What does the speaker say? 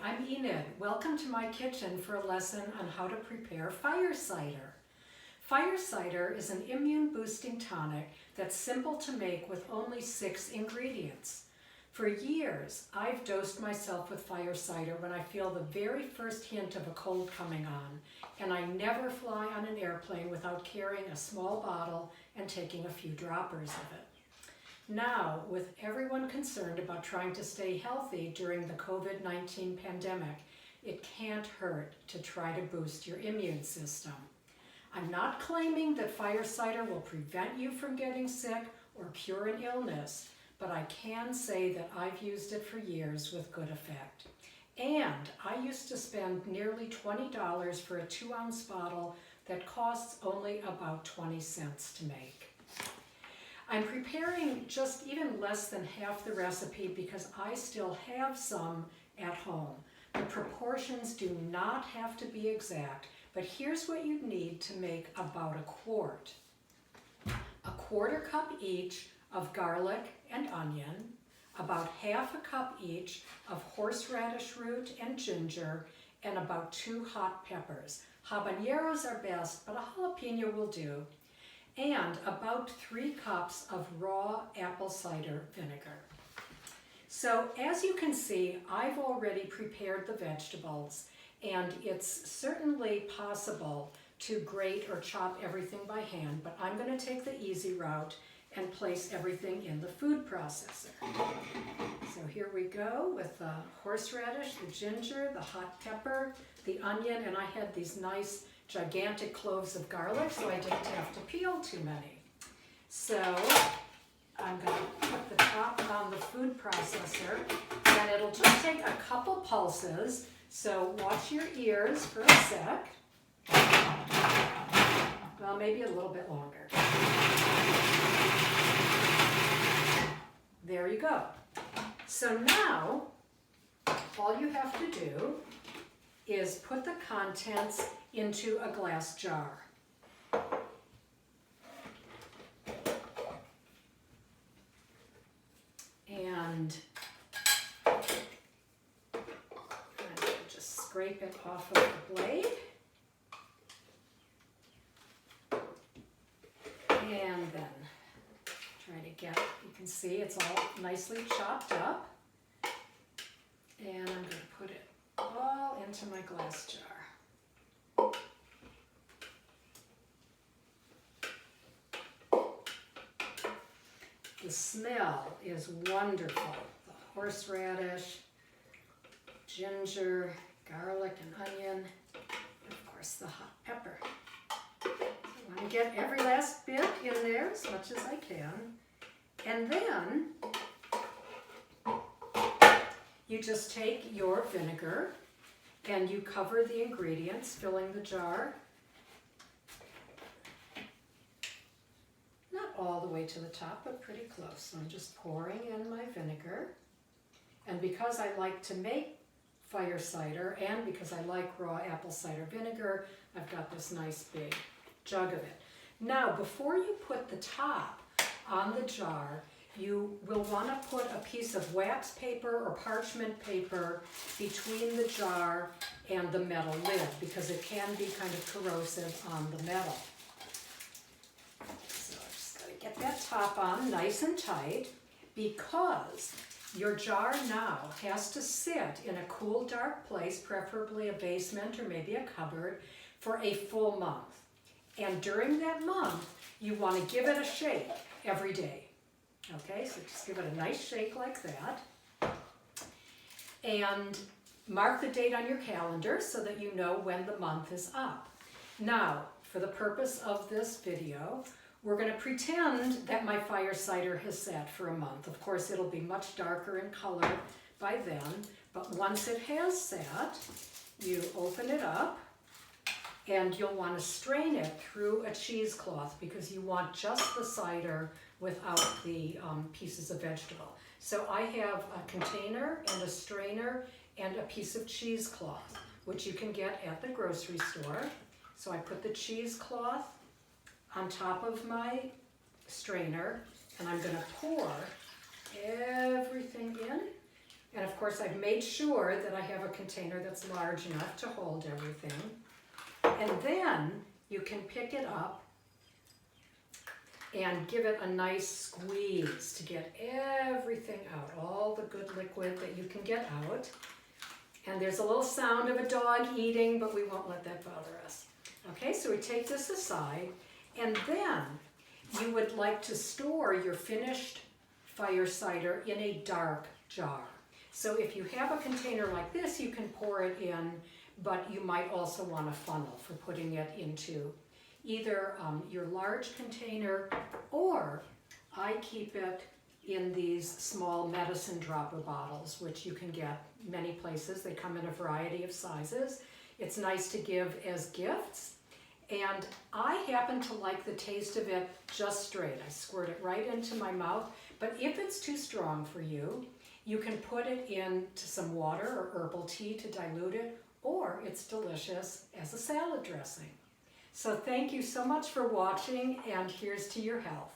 I'm Enid. Welcome to my kitchen for a lesson on how to prepare fire cider. Fire cider is an immune-boosting tonic that's simple to make with only 6 ingredients. For years, I've dosed myself with fire cider when I feel the very first hint of a cold coming on, and I never fly on an airplane without carrying a small bottle and taking a few droppers of it. Now, with everyone concerned about trying to stay healthy during the COVID-19 pandemic, it can't hurt to try to boost your immune system. I'm not claiming that fire cider will prevent you from getting sick or cure an illness, but I can say that I've used it for years with good effect. And I used to spend nearly $20 for a 2-ounce bottle that costs only about 20 cents to make. I'm preparing just even less than half the recipe because I still have some at home. The proportions do not have to be exact, but here's what you need to make about a quart. A 1/4 cup each of garlic and onion, about 1/2 cup each of horseradish root and ginger, and about 2 hot peppers. Habaneros are best, but a jalapeno will do. And about 3 cups of raw apple cider vinegar. So as you can see, I've already prepared the vegetables, and it's certainly possible to grate or chop everything by hand, but I'm going to take the easy route and place everything in the food processor. So here we go with the horseradish, the ginger, the hot pepper, the onion, and I had these nice gigantic cloves of garlic, so I didn't have to peel too many. So I'm going to put the top on the food processor, and it'll just take a couple pulses, so watch your ears for a sec. Well, maybe a little bit longer. There you go. So now, all you have to do is put the contents into a glass jar. And just scrape it off of the blade. And then try to get, you can see it's all nicely chopped up. And I'm going to put it all into my glass jar. The smell is wonderful. The horseradish, ginger, garlic and onion, and of course the hot pepper. So I want to get every last bit in there as much as I can. And then you just take your vinegar and you cover the ingredients, filling the jar. Not all the way to the top, but pretty close. So I'm just pouring in my vinegar. And because I like to make fire cider and because I like raw apple cider vinegar, I've got this nice big jug of it. Now, before you put the top on the jar, you will want to put a piece of wax paper or parchment paper between the jar and the metal lid because it can be kind of corrosive on the metal. So I just got to get that top on nice and tight because your jar now has to sit in a cool, dark place, preferably a basement or maybe a cupboard, for a full month. And during that month, you want to give it a shake every day. Okay, so just give it a nice shake like that. And mark the date on your calendar so that you know when the month is up. Now, for the purpose of this video, we're going to pretend that my fire cider has sat for a month. Of course, it'll be much darker in color by then, but once it has sat, you open it up and you'll want to strain it through a cheesecloth because you want just the cider without the pieces of vegetable. So I have a container and a strainer and a piece of cheesecloth, which you can get at the grocery store. So I put the cheesecloth on top of my strainer, and I'm going to pour everything in. And of course, I've made sure that I have a container that's large enough to hold everything. And then you can pick it up and give it a nice squeeze to get everything out, all the good liquid that you can get out. And there's a little sound of a dog eating, but we won't let that bother us. Okay, so we take this aside, and then you would like to store your finished fire cider in a dark jar. So if you have a container like this, you can pour it in, but you might also want a funnel for putting it into either your large container, or I keep it in these small medicine dropper bottles, which you can get many places. They come in a variety of sizes. It's nice to give as gifts. And I happen to like the taste of it just straight. I squirt it right into my mouth. But if it's too strong for you, you can put it into some water or herbal tea to dilute it, or it's delicious as a salad dressing. So thank you so much for watching, and here's to your health.